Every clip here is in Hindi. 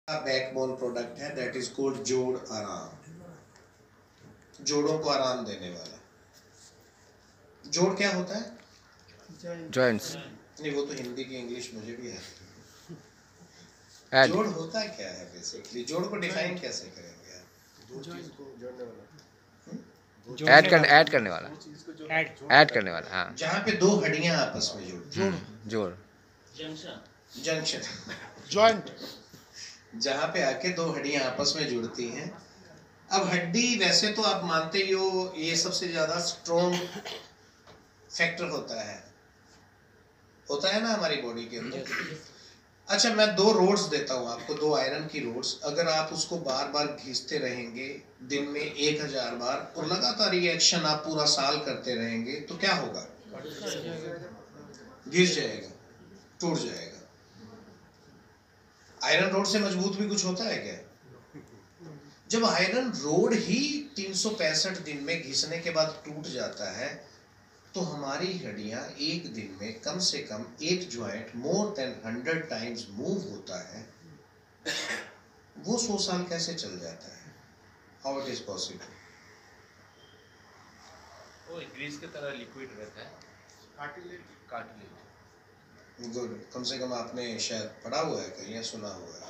बैकबोन प्रोडक्ट है दैट इज कॉल्ड जोड़ आराम। जोड़ों को आराम देने वाला। जोड़ क्या होता है? जॉइंट्स। नहीं, वो तो हिंदी की इंग्लिश मुझे भी है। ऐड जोड़ होता क्या है बेसिकली? जोड़ को डिफाइन कैसे करेंगे आप? ऐड करने वाला हाँ। जहाँ पे दो हड्डियां आपस में जुड़ती हैं। जोड़ जंक्शन जॉइंट। जहाँ पे आके दो हड्डियां आपस में जुड़ती हैं। अब हड्डी वैसे तो आप मानते ही हो ये सबसे ज्यादा स्ट्रॉन्ग फैक्टर होता है ना हमारी बॉडी के अंदर। अच्छा, मैं दो रोड्स देता हूँ आपको, दो आयरन की रोड्स। अगर आप उसको बार बार घिसते रहेंगे दिन में 1000 बार और लगातार ये एक्शन आप पूरा साल करते रहेंगे तो क्या होगा? घिस जाएगा, टूट जाएगा। आयरन रोड से मजबूत भी कुछ होता है क्या? जब आयरन रोड ही 365 दिन में घिसने के बाद टूट जाता है तो हमारी हड्डियां एक दिन में कम से कम एक joint more than 100 times move होता है। वो 100 साल कैसे चल जाता है? How it is possible? वो ग्रीस की तरह लिक्विड रहता है, कार्टिलेज। गुड, कम से कम आपने शायद पढ़ा हुआ है कहीं या सुना हुआ है।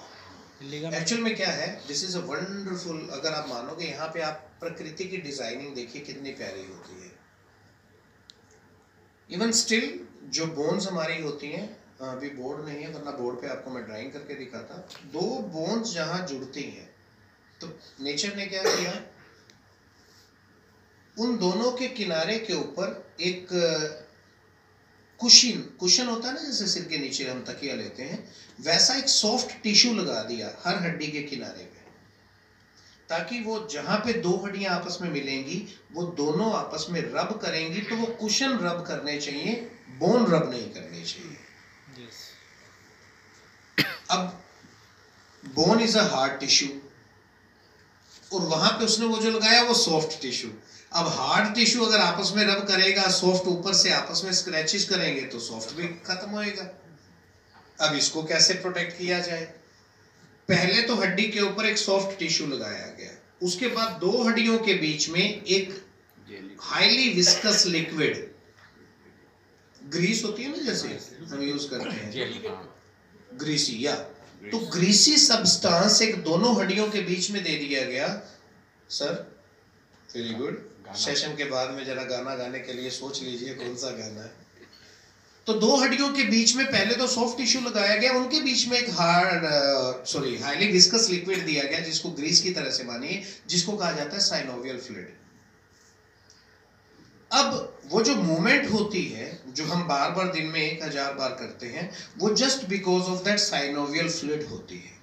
एक्चुअल में क्या है, दिस इज अ वंडरफुल। अगर आप मानोगे, यहाँ पे आप प्रकृति की डिजाइनिंग देखिए कितनी प्यारी होती है। इवन स्टिल जो बोन्स हमारी होती हैं, अभी बोर्ड नहीं है वरना बोर्ड पे आपको मैं ड्राइंग करके दिखाता। दो बोन्स जहां जुड़ती हैं तो नेचर ने क्या किया, उन दोनों के किनारे के ऊपर एक कुशन होता है ना, जैसे सिर के नीचे हम तकिया लेते हैं, वैसा एक सॉफ्ट टिश्यू लगा दिया हर हड्डी के किनारे पे, ताकि वो जहां पे दो हड्डियां आपस में मिलेंगी वो दोनों आपस में रब करेंगी तो वो कुशन रब करने चाहिए, बोन रब नहीं करनी चाहिए। अब bone is a hard tissue और वहां पे उसने वो जो लगाया वो सॉफ्ट टिश्यू। अब हार्ड टिश्यू अगर आपस में रब करेगा, सॉफ्ट ऊपर से आपस में स्क्रैचेस करेंगे तो सॉफ्ट भी खत्म होएगा। अब इसको कैसे प्रोटेक्ट किया जाए? पहले तो हड्डी के ऊपर एक सॉफ्ट टिश्यू लगाया गया, उसके बाद दो हड्डियों के बीच में एक हाईली विस्कस लिक्विड, ग्रीस होती है ना जैसे हम यूज करते हैं, ग्रीसी या तो ग्रीसी सब्सटेंस एक दोनों हड्डियों के बीच में दे दिया गया। Sir very good. सेशन के बाद में जरा गाना गाने के लिए सोच लीजिए कौन सा गाना है। तो दो हड्डियों के बीच में पहले तो सॉफ्ट टिश्यू लगाया गया, उनके बीच में एक हाईली विस्कस लिक्विड दिया गया जिसको ग्रीस की तरह से मानिए, जिसको कहा जाता है साइनोवियल फ्लूइड। अब वो जो मूवमेंट होती है जो हम बार बार दिन में 1000 बार करते हैं, वो just because of that synovial fluid होती है।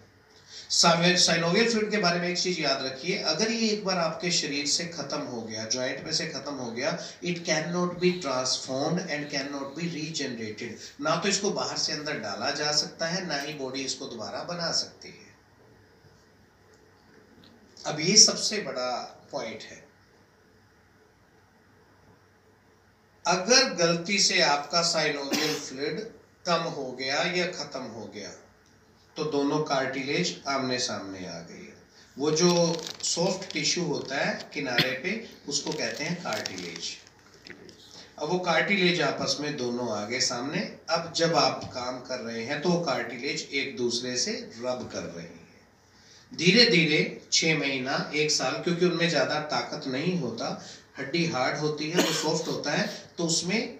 साइनोवियल फ्लूइड के बारे में एक चीज याद रखिए, अगर ये एक बार आपके शरीर से खत्म हो गया, जॉइंट में से खत्म हो गया, it can not be transformed and can not be regenerated. ना तो इसको बाहर से अंदर डाला जा सकता है, ना ही बॉडी इसको दोबारा बना सकती है। अब ये सबसे बड़ा पॉइंट है। अगर गलती से आपका साइनोवियल फ्लूइड कम हो गया या खत्म हो गया तो दोनों कार्टिलेज आमने सामने आ गई है। वो जो सॉफ्ट टिश्यू होता है किनारे पे उसको कहते हैं कार्टिलेज। अब वो कार्टिलेज आपस में दोनों आगे सामने, अब जब आप काम कर रहे हैं तो वो कार्टिलेज एक दूसरे से रब कर रही है। धीरे धीरे 6 महीना 1 साल, क्योंकि उनमें ज्यादा ताकत नहीं होता, हड्डी हार्ड होती है, वो सॉफ्ट होता है, तो उसमें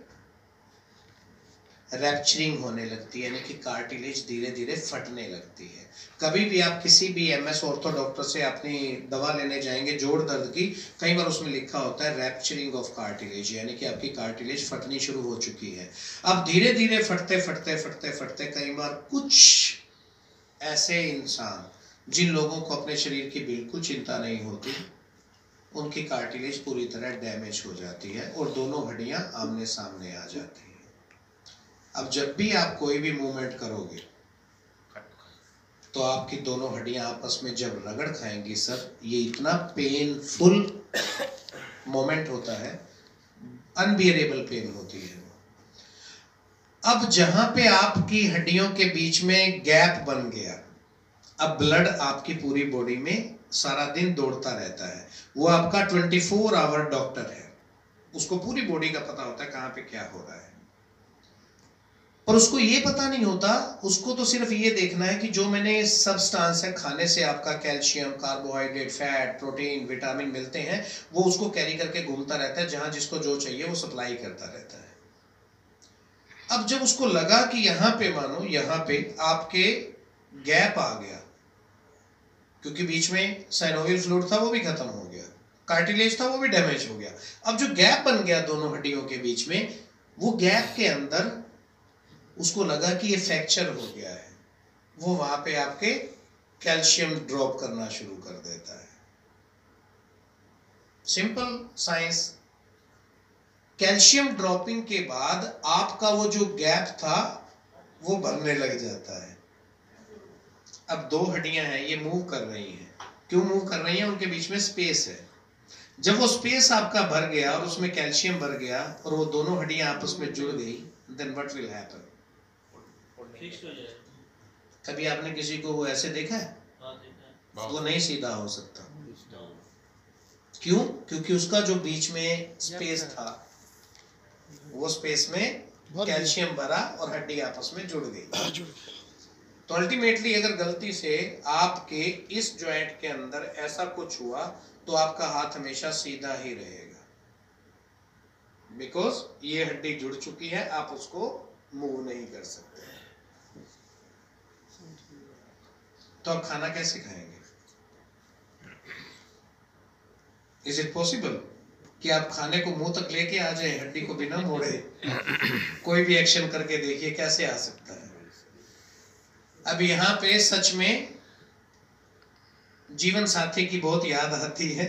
रैप्चरिंग होने लगती है, यानी कि कार्टिलेज धीरे धीरे फटने लगती है। कभी भी आप किसी भी एमएस ऑर्थो डॉक्टर से अपनी दवा लेने जाएंगे जोड़ दर्द की, कई बार उसमें लिखा होता है रैप्चरिंग ऑफ कार्टिलेज, यानी कि आपकी कार्टिलेज फटनी शुरू हो चुकी है। अब धीरे धीरे फटते फटते फटते फटते कई बार कुछ ऐसे इंसान जिन लोगों को अपने शरीर की बिल्कुल चिंता नहीं होती, उनकी कार्टिलेज पूरी तरह डैमेज हो जाती है और दोनों हड्डियां आमने सामने आ जाती हैं। अब जब भी आप कोई भी मूवमेंट करोगे तो आपकी दोनों हड्डियां आपस में जब रगड़ खाएंगी, सर ये इतना पेनफुल मोमेंट होता है, अनबियरेबल पेन होती है। अब जहां पे आपकी हड्डियों के बीच में गैप बन गया, अब ब्लड आपकी पूरी बॉडी में सारा दिन दौड़ता रहता है, वो आपका 24 आवर डॉक्टर है, उसको पूरी बॉडी का पता होता है कहां पे क्या हो रहा है। पर उसको ये पता नहीं होता, उसको तो सिर्फ ये देखना है कि जो मैंने सब्सटेंस है खाने से आपका calcium, carbohydrate, fat, protein, vitamin मिलते हैं, वो उसको कैरी करके घूमता रहता है, जहां जिसको जो चाहिए वो सप्लाई करता रहता है। अब जब उसको लगा कि यहां पे मानो यहां पे आपके गैप आ गया, क्योंकि बीच में साइनोवियल फ्लूइड था वो भी खत्म हो गया, कार्टिलेज था वो भी डैमेज हो गया, अब जो गैप बन गया दोनों हड्डियों के बीच में, वो गैप के अंदर उसको लगा कि ये फ्रैक्चर हो गया है, वो वहां पे आपके कैल्शियम ड्रॉप करना शुरू कर देता है। Simple science. कैल्शियम ड्रॉपिंग के बाद आपका वो जो गैप था वो भरने लग जाता है। अब दो हड्डियां हैं, ये मूव कर रही हैं, क्यों मूव कर रही हैं? उनके बीच में स्पेस है। जब वो स्पेस आपका भर गया और उसमें कैल्शियम भर गया और वो दोनों हड्डियां आपस में जुड़ गई, देन व्हाट विल हैपन? कभी आपने किसी को वो ऐसे देखा है? वो नहीं सीधा हो सकता। क्यों? क्योंकि उसका जो बीच में स्पेस था, वो स्पेस में कैल्शियम भरा और हड्डी आपस में जुड़ गई। तो अल्टीमेटली अगर गलती से आपके इस जॉइंट के अंदर ऐसा कुछ हुआ तो आपका हाथ हमेशा सीधा ही रहेगा, बिकॉज ये हड्डी जुड़ चुकी है, आप उसको मूव नहीं कर सकते। तो आप खाना कैसे खाएंगे? इज इट पॉसिबल कि आप खाने को मुंह तक लेके आ जाए हड्डी को बिना मोड़े? कोई भी एक्शन करके देखिए कैसे आ सकता है। अब यहाँ पे सच में जीवन साथी की बहुत याद आती है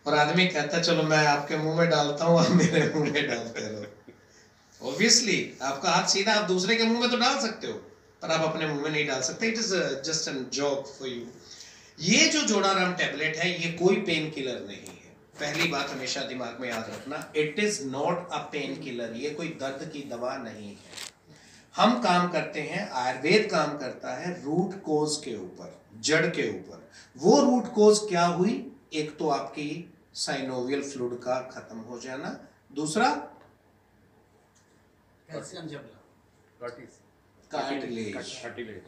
और आदमी कहता है चलो मैं आपके मुंह में डालता हूं, आप मेरे मुंह में डालते रहो। ऑब्वियसली आपका हाथ सीधा आप दूसरे के मुंह में तो डाल सकते हो, पर आप अपने मुंह में नहीं डाल सकते। It is just an job for you. ये जो जोड़ाराम टैबलेट है ये कोई पेन किलर नहीं है, पहली बात हमेशा दिमाग में याद रखना। It is not a pain killer, ये कोई दर्द की दवा नहीं है। हम काम करते हैं, आयुर्वेद काम करता है रूट कोज के ऊपर, जड़ के ऊपर। वो रूट कोज क्या हुई? एक तो आपकी साइनोवियल फ्लूइड का खत्म हो जाना, दूसरा कार्टिलेज।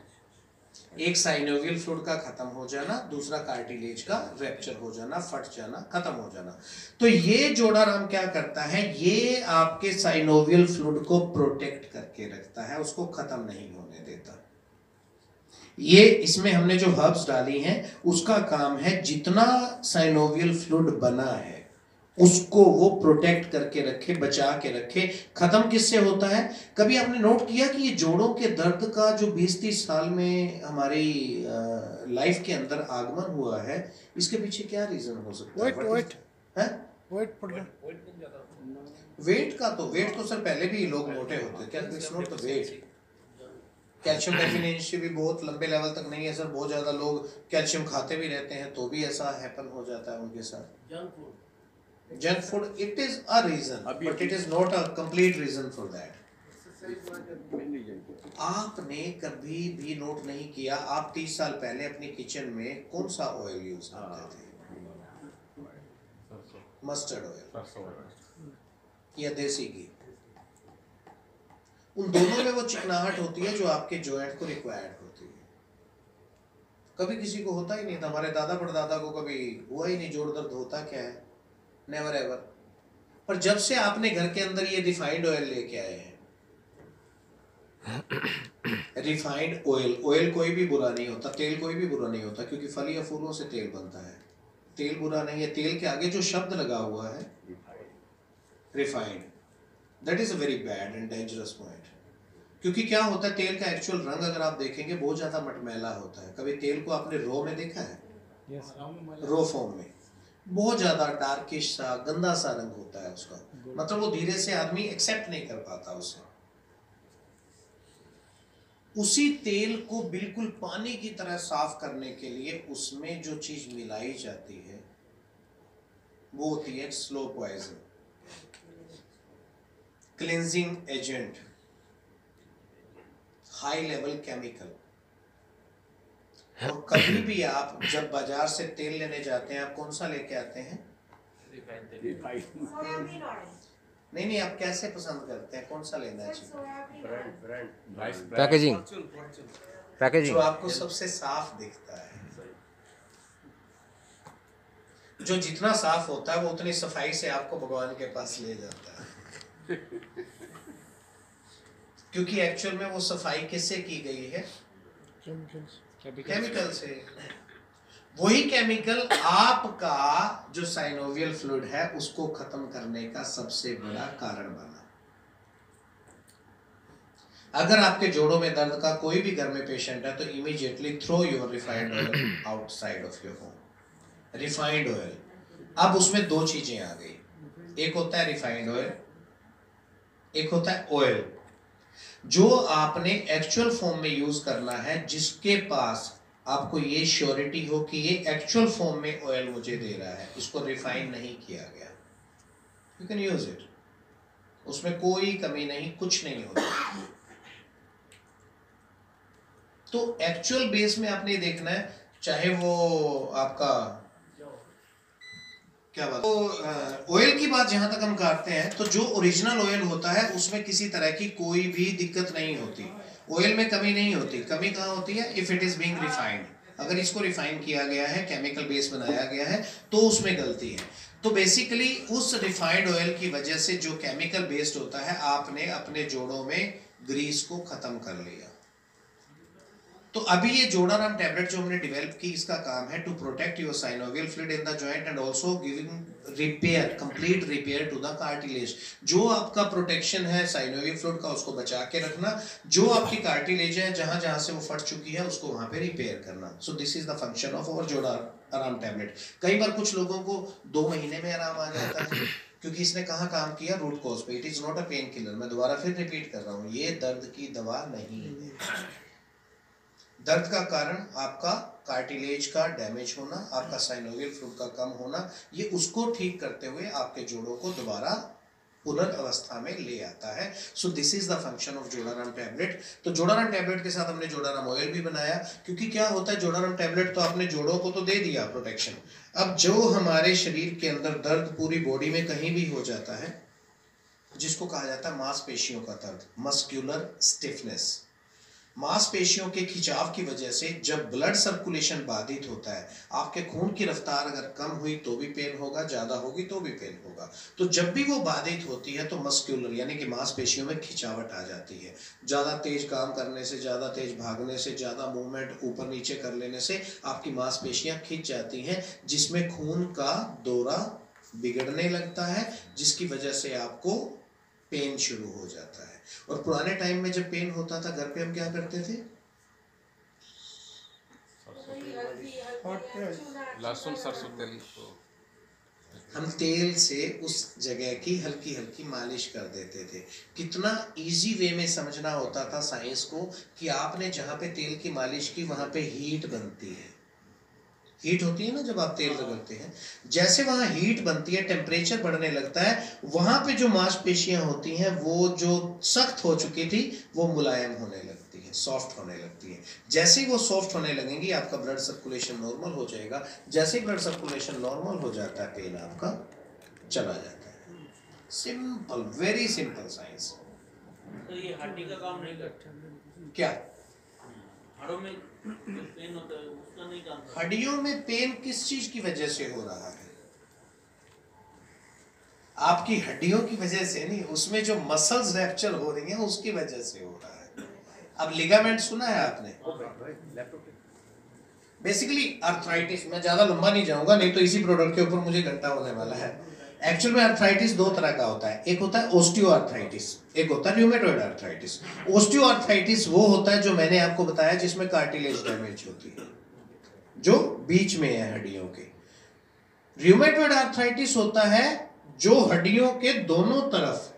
एक साइनोवियल फ्लूइड का खत्म हो जाना, दूसरा कार्टिलेज का रैप्चर हो जाना, फट जाना, खत्म हो जाना। तो ये जोड़ाराम क्या करता है? ये आपके साइनोवियल फ्लूइड को प्रोटेक्ट करके रखता है, उसको खत्म नहीं होने देता। ये इसमें हमने जो हर्ब्स डाली हैं उसका काम है जितना साइनोवियल फ्लूइड बना है उसको वो प्रोटेक्ट करके रखे, बचा के रखे। खत्म किससे होता है? कभी आपने नोट किया कि ये जोड़ों के दर्द का जो 20-30 साल में हमारी लाइफ के अंदर आगमन हुआ है, इसके पीछे क्या रीजन हो सकता है? वेट का तो सर पहले भी लोग मोटे होते हैं, it's not the weight. Calcium deficiency भी बहुत लंबे लेवल तक नहीं है सर, बहुत ज्यादा लोग कैल्शियम खाते भी रहते हैं तो भी ऐसा हैपन हो जाता है उनके साथ। Junk food it is a reason, but it is not a complete reason for that. आपने कभी भी नोट नहीं किया, आप 30 साल पहले अपनी किचन में कौन सा ऑयल यूज करते थे? मस्टर्ड ऑयल या देसी घी? उन दोनों में वो चिकनाहट होती है जो आपके जॉइंट को रिक्वायर्ड होती है। कभी किसी को होता ही नहीं था, हमारे दादा परदादा को कभी हुआ ही नहीं। जोड़ दर्द होता क्या है? Never ever. पर जब से आपने घर के अंदर ये रिफाइंड ऑयल लेके आए हैं, रिफाइंड ऑयल, ऑयल कोई भी बुरा नहीं होता, तेल कोई भी बुरा नहीं होता, क्योंकि फल या फूलों से तेल बनता है। तेल बुरा नहीं है, तेल के आगे जो शब्द लगा हुआ है refined, that is a very bad and dangerous point. क्योंकि क्या होता है, तेल का एक्चुअल रंग अगर आप देखेंगे बहुत ज्यादा मटमैला होता है। कभी तेल को आपने रो में देखा है? रो फॉर्म में बहुत ज्यादा डार्किश सा गंदा सा रंग होता है उसका, मतलब वो धीरे से आदमी एक्सेप्ट नहीं कर पाता उसे। उसी तेल को बिल्कुल पानी की तरह साफ करने के लिए उसमें जो चीज मिलाई जाती है वो होती है slow poison, cleansing agent, high level chemical. और कभी भी आप जब बाजार से तेल लेने जाते हैं, आप कौन सा लेके आते हैं? नहीं नहीं, आप कैसे पसंद करते हैं, कौन सा लेना चाहिए? पैकेजिंग जो पैकेजिंग आपको सबसे साफ दिखता है। जो जितना साफ होता है वो उतनी सफाई से आपको भगवान के पास ले जाता है। क्योंकि एक्चुअल में वो सफाई किससे की गई है? केमिकल से। वही केमिकल आपका जो साइनोवियल फ्लूइड है उसको खत्म करने का सबसे बड़ा कारण बना। अगर आपके जोड़ों में दर्द का कोई भी घर में पेशेंट है तो immediately throw your refined oil outside of your home. Refined oil, अब उसमें दो चीजें आ गई, एक होता है रिफाइंड ऑयल, एक होता है ऑयल। जो आपने एक्चुअल फॉर्म में यूज करना है, जिसके पास आपको ये श्योरिटी हो कि ये एक्चुअल फॉर्म में ऑयल मुझे दे रहा है, इसको रिफाइन नहीं किया गया, यू कैन यूज इट। उसमें कोई कमी नहीं, कुछ नहीं होता। तो एक्चुअल बेस में आपने देखना है, चाहे वो आपका क्या बात, तो ऑयल की बात जहां तक हम करते हैं तो जो ओरिजिनल ऑयल होता है उसमें किसी तरह की कोई भी दिक्कत नहीं होती, ऑयल में कमी नहीं होती। कमी कहाँ होती है? If it is being refined, अगर इसको रिफाइन किया गया है, केमिकल बेस बनाया गया है, तो उसमें गलती है। तो बेसिकली उस रिफाइंड ऑयल की वजह से जो केमिकल बेस्ड होता है, आपने अपने जोड़ों में ग्रीस को खत्म कर लिया। तो अभी ये जोड़ाराम टैबलेट जो हमने डेवलप की, इसका काम है to protect your synovial fluid in the joint and also giving repair, complete repair to the cartilage. जो आपका प्रोटेक्शन है साइनोवियल फ्लूइड का, उसको बचा के रखना। जो आपकी कार्टिलेज है, जहां जहां से वो फट चुकी है, उसको वहां पे रिपेयर करना। So this is the function of our Jodaram tablet. कई बार कुछ लोगों को 2 महीने में आराम आ जाता है, क्योंकि इसने कहाँ काम किया? रूट कॉज पे। It is not a pain killer. मैं दोबारा फिर रिपीट कर रहा हूँ, ये दर्द की दवा नहीं है। दर्द का कारण आपका कार्टिलेज का डैमेज होना, आपका साइनोवियल फ्लूइड का कम होना, ये उसको ठीक करते हुए आपके जोड़ों को दोबारा पुनर्वस्था में ले आता है। So this is the function of Jodaram tablet. तो जोड़ाराम टैबलेट के साथ हमने जोड़ाराम ऑयल भी बनाया, क्योंकि क्या होता है, जोड़ाराम टैबलेट तो आपने जोड़ों को तो दे दिया प्रोटेक्शन। अब जो हमारे शरीर के अंदर दर्द पूरी बॉडी में कहीं भी हो जाता है, जिसको कहा जाता है मांसपेशियों का दर्द, मस्क्यूलर स्टिफनेस। मांसपेशियों के खिंचाव की वजह से जब ब्लड सर्कुलेशन बाधित होता है, आपके खून की रफ्तार अगर कम हुई तो भी पेन होगा, ज्यादा होगी तो भी पेन होगा। तो जब भी वो बाधित होती है तो मस्क्यूलर यानी कि मांसपेशियों में खिंचावट आ जाती है। ज्यादा तेज काम करने से, ज्यादा तेज भागने से, ज्यादा मूवमेंट ऊपर नीचे कर लेने से आपकी मांसपेशियां खिंच जाती हैं, जिसमें खून का दौरा बिगड़ने लगता है, जिसकी वजह से आपको पेन शुरू हो जाता है। और पुराने टाइम में जब पेन होता था, घर पे हम क्या करते थे? लहसुन सरसों तेल, हम तेल से उस जगह की हल्की हल्की मालिश कर देते थे। कितना इजी वे में समझना होता था साइंस को, कि आपने जहाँ पे तेल की मालिश की वहाँ पे हीट बनती है। हीट होती है ना जब आप तेल रगड़ते हैं, जैसे वहां हीट बनती है, टेम्परेचर बढ़ने लगता है, वहां पे जो मांसपेशियां होती हैं वो जो सख्त हो चुकी थी वो मुलायम होने लगती है, सॉफ्ट होने लगती है। जैसे ही वो सॉफ्ट होने लगेंगी, आपका ब्लड सर्कुलेशन नॉर्मल हो जाएगा। जैसे ही ब्लड सर्कुलेशन नॉर्मल हो जाता है, पेन आपका चला जाता है। Simple, very simple science. तो ये हड्डी का काम नहीं करता क्या? हड्डियों में पेन होता है, उसका नहीं काम करता। हड्डियों में पेन किस चीज की वजह से हो रहा है? आपकी हड्डियों की वजह से नहीं, उसमें जो मसल्स रैप्चर हो रही हैं उसकी वजह से हो रहा है। अब लिगामेंट सुना है आपने? बेसिकली अर्थराइटिस, मैं ज्यादा लंबा नहीं जाऊंगा, नहीं तो इसी प्रोडक्ट के ऊपर मुझे घंटा होने वाला है। एक्चुअल में अर्थराइटिस 2 तरह का होता है, एक होता है ओस्टियोआर्थराइटिस, एक होता है रूमेटॉइड अर्थराइटिस। ओस्टियोआर्थराइटिस वो होता है जो मैंने आपको बताया, जिसमें कार्टिलेज डैमेज होती है, जो बीच में है हड्डियों के। रूमेटॉइड अर्थराइटिस होता है जो हड्डियों के दोनों तरफ,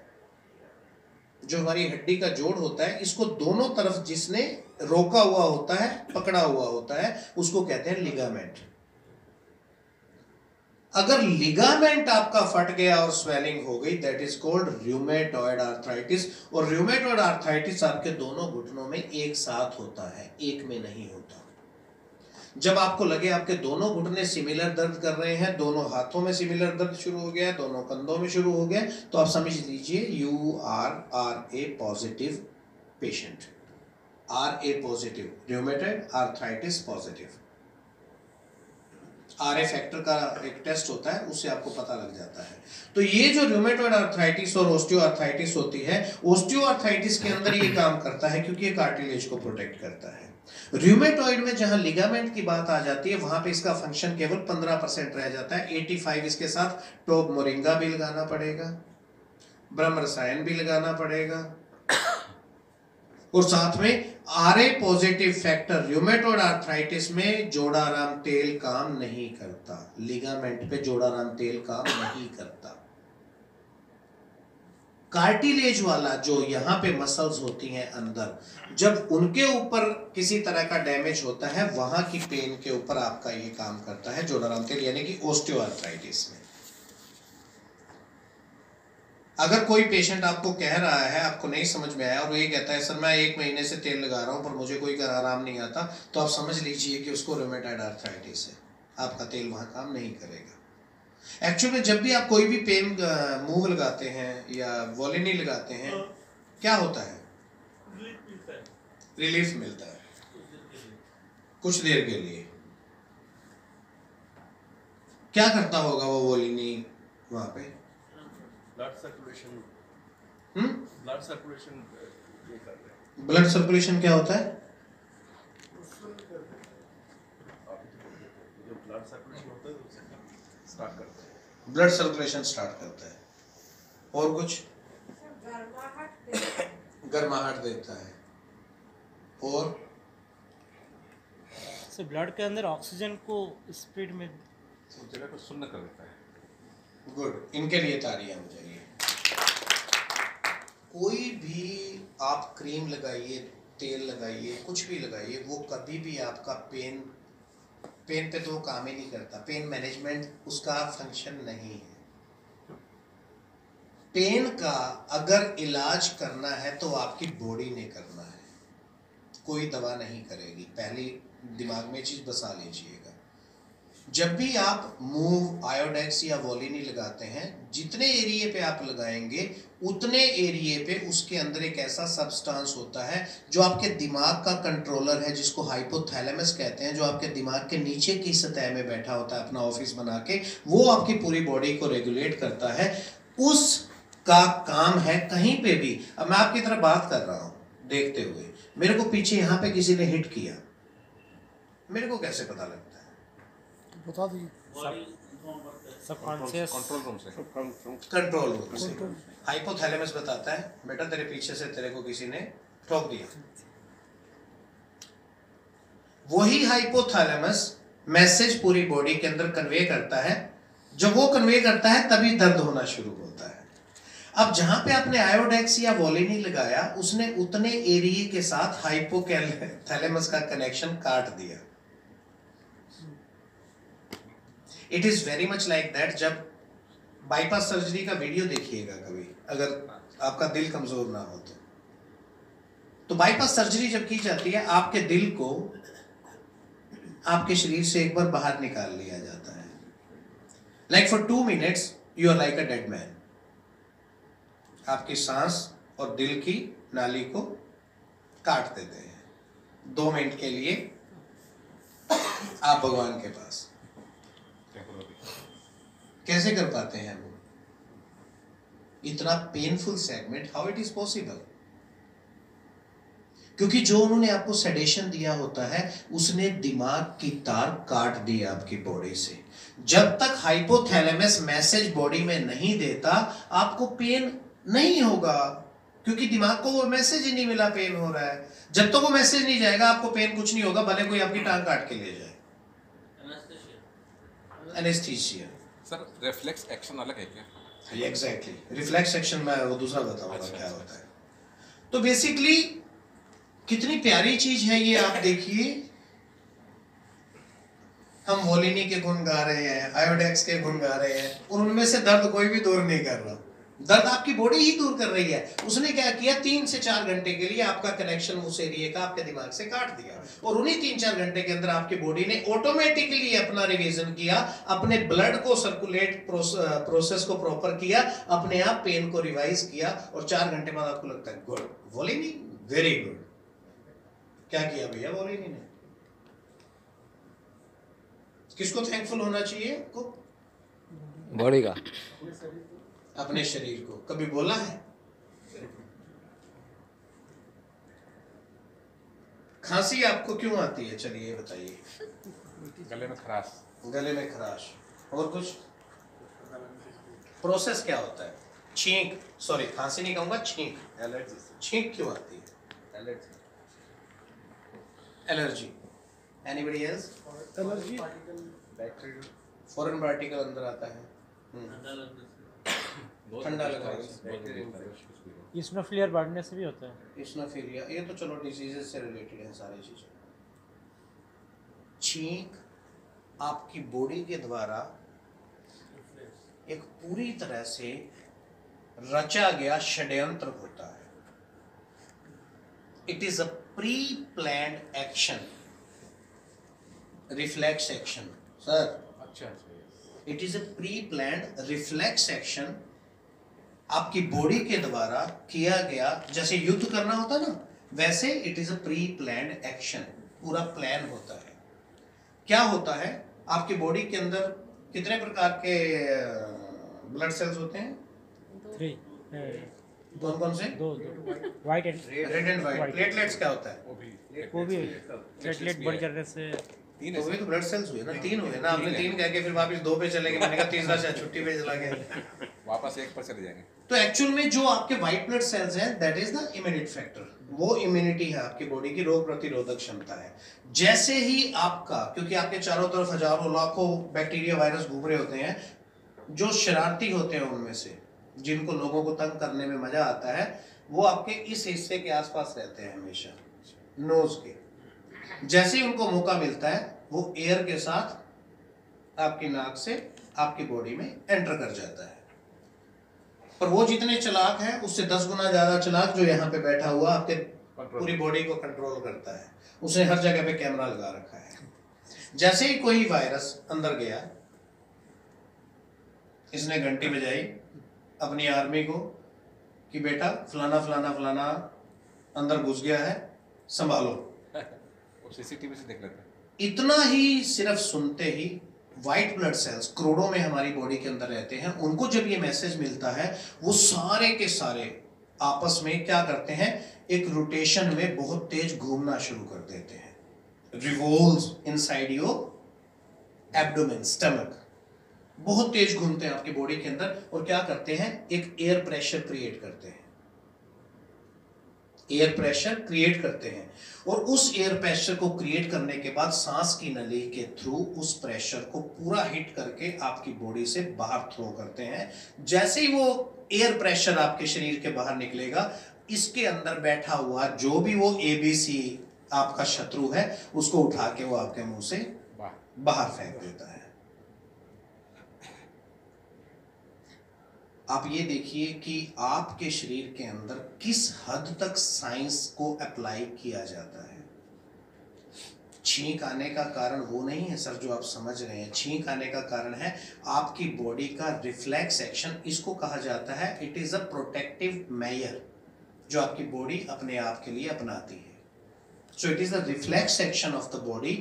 जो हमारी हड्डी का जोड़ होता है, इसको दोनों तरफ जिसने रोका हुआ होता है, पकड़ा हुआ होता है, उसको कहते हैं लिगामेंट। अगर लिगामेंट आपका फट गया और स्वेलिंग हो गई, that is called rheumatoid arthritis. और रूमेटॉइड आर्थराइटिस आपके दोनों घुटनों में एक साथ होता है, एक में नहीं होता। जब आपको लगे आपके दोनों घुटने सिमिलर दर्द कर रहे हैं, दोनों हाथों में सिमिलर दर्द शुरू हो गया, दोनों कंधों में शुरू हो गया, तो आप समझ लीजिए you are A positive patient, R A positive, rheumatoid arthritis positive. R A factor का एक टेस्ट होता है, उससे आपको पता लग जाता है। तो ये जो र्यूमेटॉइड आर्थराइटिस और ऑस्टियोआर्थराइटिस होती है, ऑस्टियोआर्थराइटिस के अंदर ये काम करता है क्योंकि ये कार्टिलेज को प्रोटेक्ट करता है। र्यूमेटॉइड में जहां लिगामेंट की बात आ जाती है वहां पे इसका फंक्शन केवल 15% रह जाता है। 85 इसके साथ टॉप मोरिंगा भी लगाना पड़ेगा, ब्रह्म रसायन भी लगाना पड़ेगा, और साथ में आर ए पॉजिटिव फैक्टर। र्यूमेटॉइड आर्थराइटिस में जोड़ाराम तेल काम नहीं करता, लिगामेंट पे जोड़ाराम तेल काम नहीं करता। कार्टिलेज वाला जो यहाँ पे मसल्स होती हैं अंदर, जब उनके ऊपर किसी तरह का डैमेज होता है वहां की पेन के ऊपर आपका ये काम करता है जोड़ाराम तेल, यानी कि ऑस्टियोआर्थराइटिस में। अगर कोई पेशेंट आपको कह रहा है, आपको नहीं समझ में आया और वो ये कहता है सर मैं 1 महीने से तेल लगा रहा हूं पर मुझे कोई आराम नहीं आता, तो आप समझ लीजिए कि उसको रूमेटॉइड आर्थराइटिस है, आपका तेल वहां काम नहीं करेगा। एक्चुअली जब भी आप कोई भी पेन मूव लगाते हैं या वोलिनी लगाते हैं, क्या होता है? रिलीफ मिलता है कुछ देर के लिए। क्या करता होगा वो वोलिनी वहां पे? ब्लड सर्कुलेशन ये कर रहे हैं। ब्लड सर्कुलेशन क्या होता है? जो ब्लड सर्कुलेशन होता है उसे स्टार्ट करते हैं। ब्लड सर्कुलेशन स्टार्ट करता है। और कुछ? गर्माहट देता है। और ब्लड के अंदर ऑक्सीजन को स्पीड में जगह को सुन्न कर देता है। गुड, इनके लिए तालियां हो जाइए। कोई भी आप क्रीम लगाइए, तेल लगाइए, कुछ भी लगाइए, वो कभी भी आपका पेन पे तो काम ही नहीं करता। पेन मैनेजमेंट उसका फंक्शन नहीं है। पेन का अगर इलाज करना है तो आपकी बॉडी ने करना है, कोई दवा नहीं करेगी। पहली दिमाग में चीज बसा लीजिएगा। जब भी आप मूव, आयोडेक्स या वोलिनी लगाते हैं, जितने एरिए पे आप लगाएंगे उतने एरिए पे उसके अंदर एक ऐसा सब्सटेंस होता है जो आपके दिमाग का कंट्रोलर है, जिसको हाइपोथैलेमस कहते हैं, जो आपके दिमाग के नीचे की सतह में बैठा होता है अपना ऑफिस बना के। वो आपकी पूरी बॉडी को रेगुलेट करता है। उसका काम है कहीं पे भी। अब मैं आपकी तरफ बात कर रहा हूं देखते हुए, मेरे को पीछे यहाँ पे किसी ने हिट किया, मेरे को कैसे पता लगता है? बता दीजिए। सबकॉन्शियस कंट्रोल रूम से हाइपोथैलेमस बताता है बेटा तेरे पीछे से तेरे को किसी ने ठोक दिया। वही हाइपोथैलेमस मैसेज पूरी बॉडी के अंदर कन्वे करता है। जब वो कन्वे करता है तभी दर्द होना शुरू होता है। अब जहां पे आपने आयोडेक्स या वोलिनी लगाया, उसने उतने एरिया के साथ हाइपोथैलेमस का कनेक्शन काट दिया। It is very much like that. जब बाईपास सर्जरी का वीडियो देखिएगा कभी, अगर आपका दिल कमजोर ना हो तो बाईपास सर्जरी जब की जाती है, आपके दिल को आपके शरीर से एक बार बाहर निकाल लिया जाता है। Like for 2 minutes you are like a dead man. आपकी सांस और दिल की नाली को काट देते हैं 2 मिनट के लिए। आप भगवान के पास कैसे कर पाते हैं वो इतना painful segment? How it is possible? क्योंकि जो उन्होंने आपको सेडेशन दिया होता है, उसने दिमाग की तार काट दी आपकी बॉडी से। जब तक हाइपोथैलेमस मैसेज बॉडी में नहीं देता, आपको पेन नहीं होगा, क्योंकि दिमाग को वो मैसेज ही नहीं मिला पेन हो रहा है। जब तक वो मैसेज नहीं जाएगा, आपको पेन कुछ नहीं होगा, भले कोई आपकी टांग काट के ले जाए। एनेस्थीसिया सर, रिफ्लेक्स एक्शन अलग है क्या? एग्जैक्टली, रिफ्लेक्स एक्शन में वो दूसरा बताऊंगा क्या होता है। तो बेसिकली कितनी प्यारी चीज है ये, आप देखिए। हम वोलिनी के गुण गा रहे हैं, आयोडेक्स के गुण गा रहे हैं, और उनमें से दर्द कोई भी दूर नहीं कर रहा। दर्द आपकी बॉडी ही दूर कर रही है। उसने क्या किया, 3 से 4 घंटे के लिए आपका कनेक्शन उस एरिया का आपके दिमाग से काट दिया, और उन्हीं 3-4 घंटे के अंदर आपकी बॉडी ने ऑटोमेटिकली अपना रिवीजन किया, अपने ब्लड को सर्कुलेट प्रोसेस को प्रॉपर किया, अपने आप पेन को रिवाइज किया, और 4 घंटे बाद आपको लगता है गुड, वोलिनी वेरी गुड। क्या किया भैया वोलिनी ने? किसको थैंकफुल होना चाहिए? को बॉडी का, अपने शरीर को। कभी बोला है? खांसी आपको क्यों आती है? चलिए बताइए। गले में खराश, गले में खराश, और कुछ? प्रोसेस क्या होता है? छींक, सॉरी खांसी नहीं कहूंगा, छींक। एलर्जी, छींक क्यों आती है? Allergy, allergy. Anybody else? Allergy bacterial, foreign particle अंदर आता है, ठंडा लगा है। इसनोफिलियर बढ़ने से भी होता है। इसनोफिलिया, ये तो चलो डिजीजेस से रिलेटेड है सारी चीजें। छींक आपकी बॉडी के द्वारा एक पूरी तरह से रचा गया षड्यंत्र होता है। It is a pre planned action, reflex action. Sir, अच्छा, it is a pre planned reflex action, आपकी बॉडी के द्वारा किया गया। जैसे युद्ध करना होता है ना, वैसे it is a pre planned action, पूरा प्लान होता है। क्या होता है? आपकी बॉडी के अंदर कितने प्रकार के ब्लड सेल्स होते हैं? 3 कौन कौन से? 2 white and red and white. Platelets क्या होता है? वो भी वो भी प्लेटलेट बढ़ जाने से तीन तो वही तो ब्लड सेल्स हुए ना, 3 हुए ना। आपने 3 कह के फिर वापस 2 पे चले गए, मैंने कहा तीसरा से छुट्टी पे चला गया। वापस 1 पर चले जाएंगे। तो एक्चुअल में जो आपके व्हाइट ब्लड सेल्स हैं, that is the immunity factor. वो इम्यूनिटी है आपकी बॉडी की, रोग प्रतिरोधक क्षमता है। जैसे ही आपका, क्योंकि आपके चारों तरफ हजारों लाखों बैक्टीरिया वायरस घूम रहे होते हैं, जो शरारती होते हैं उनमें से, जिनको लोगों को तंग करने में मजा आता है, वो आपके इस हिस्से के आसपास रहते हैं हमेशा, नोज के। जैसे ही उनको मौका मिलता है, वो एयर के साथ आपकी नाक से आपकी बॉडी में एंटर कर जाता है। पर वो जितने चालाक है, उससे 10 गुना ज्यादा चालाक जो यहाँ पे बैठा हुआ आपके पूरी बॉडी को कंट्रोल करता है। उसने हर जगह पे कैमरा लगा रखा है। जैसे ही कोई वायरस अंदर गया, इसने घंटी बजाई अपनी आर्मी को कि बेटा फलाना फलाना फलाना अंदर घुस गया है, संभालो। वो सीसीटीवी से देख लेते हैं। इतना ही सिर्फ सुनते ही व्हाइट ब्लड सेल्स करोड़ों में हमारी बॉडी के अंदर रहते हैं, उनको जब ये मैसेज मिलता है, वो सारे के सारे आपस में क्या करते हैं, एक रोटेशन में बहुत तेज घूमना शुरू कर देते हैं। Revolves inside your abdomen, stomach, बहुत तेज घूमते हैं आपकी बॉडी के अंदर, और क्या करते हैं, एक एयर प्रेशर क्रिएट करते हैं। एयर प्रेशर क्रिएट करते हैं, और उस एयर प्रेशर को क्रिएट करने के बाद सांस की नली के थ्रू उस प्रेशर को पूरा हिट करके आपकी बॉडी से बाहर थ्रो करते हैं। जैसे ही वो एयर प्रेशर आपके शरीर के बाहर निकलेगा, इसके अंदर बैठा हुआ जो भी वो ABC आपका शत्रु है, उसको उठा के वो आपके मुंह से बाहर फेंक देता है। आप ये देखिए कि आपके शरीर के अंदर किस हद तक साइंस को अप्लाई किया जाता है। छींक आने का कारण वो नहीं है सर जो आप समझ रहे हैं। छींक आने का कारण है आपकी बॉडी का रिफ्लेक्स एक्शन। इसको कहा जाता है, it is a protective measure जो आपकी बॉडी अपने आप के लिए अपनाती है। So it is the reflex action of the body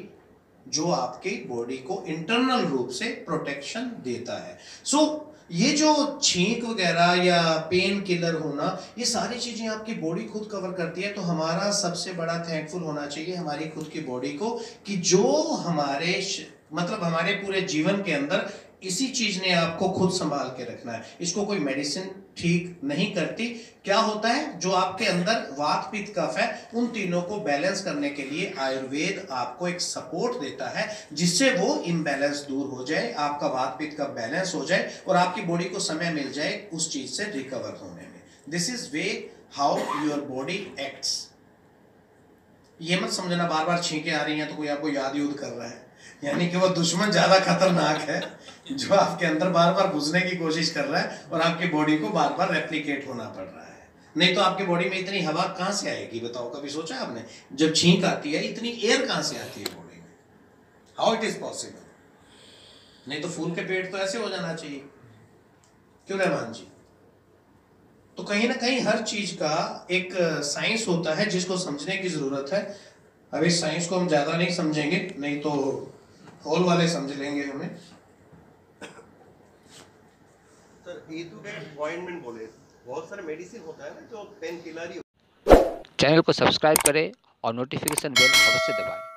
जो आपकी बॉडी को इंटरनल रूप से प्रोटेक्शन देता है। सो ये जो छींक वगैरह या पेन किलर होना, ये सारी चीजें आपकी बॉडी खुद कवर करती है। तो हमारा सबसे बड़ा थैंकफुल होना चाहिए हमारी खुद की बॉडी को कि जो हमारे मतलब हमारे पूरे जीवन के अंदर इसी चीज ने आपको खुद संभाल के रखना है। इसको कोई मेडिसिन ठीक नहीं करती। क्या होता है, जो आपके अंदर वात पित्त कफ है, उन तीनों को बैलेंस करने के लिए आयुर्वेद आपको एक सपोर्ट देता है, जिससे वो इम्बैलेंस दूर हो जाए, आपका वात पित्त का बैलेंस हो जाए और आपकी बॉडी को समय मिल जाए उस चीज से रिकवर होने में। This is way how your body acts. ये मत समझना बार बार छींके आ रही हैं तो कोई आपको याद यूद कर रहा है। यानी कि वो दुश्मन ज्यादा खतरनाक है जो आपके अंदर बार बार घुसने की कोशिश कर रहा है और आपकी बॉडी को बार बार रेप्लिकेट होना पड़ रहा है। नहीं तो आपकी बॉडी में इतनी हवा कहाँ से आएगी बताओ, कभी सोचा आपने? जब छींक आती है इतनी एयर कहाँ से आती है बॉडी में? How it is possible? नहीं तो फूल के पेट तो ऐसे हो जाना चाहिए, क्यों रहमान जी? तो कहीं ना कहीं हर चीज का एक साइंस होता है जिसको समझने की जरूरत है। अब इस साइंस को हम ज्यादा नहीं समझेंगे, नहीं तो हॉल वाले समझ लेंगे हमें। Sir a to date appointment बोले, बहुत सारे मेडिसिन होता है ना जो पेन किलर ही। चैनल को सब्सक्राइब करें और नोटिफिकेशन बेल अवश्य दबाएं।